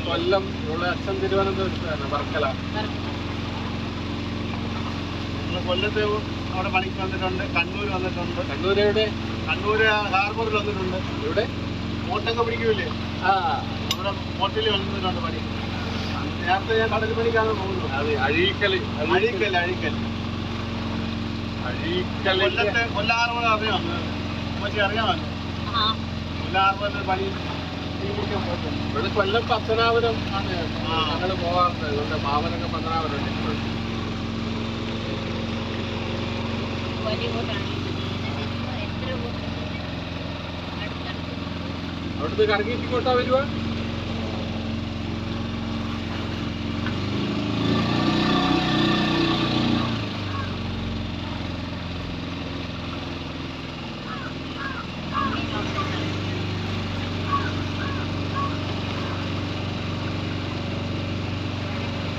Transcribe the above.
കൊല്ലം ഇവിടെ അച്ഛൻ തിരുവനന്തപുരത്ത് വർക്കല. കൊല്ലത്ത് അവിടെ പണിക്ക് വന്നിട്ടുണ്ട്, കണ്ണൂർ വന്നിട്ടുണ്ട്. കണ്ണൂർ എവിടെ? കണ്ണൂര് ഹാർബറിൽ വന്നിട്ടുണ്ട്. ഇവിടെ ബോട്ടൊക്കെ പിടിക്കൂലേ? നമ്മുടെ ബോട്ടിൽ വന്നിട്ടുണ്ട് പണി. നേരത്തെ ഞാൻ കടൽ പണിക്കാണ് പോകുന്നത്. അതെ, അഴീക്കൽ. കൊല്ലത്തെ കൊല്ലാർമല അറിയാമോ? അറിയാമല്ലോ കൊല്ലാർമല പണി. ഇവിടെ കൊല്ലം പത്തനാപുരം ആണ് ഞങ്ങൾ പോകാറുണ്ട്. ഇവിടെ മാവനൊക്കെ പത്തനാപുരം ഉണ്ട്. അവിടുന്ന് കറങ്ങിയിട്ട് ഇങ്ങോട്ടാ വരുവാ?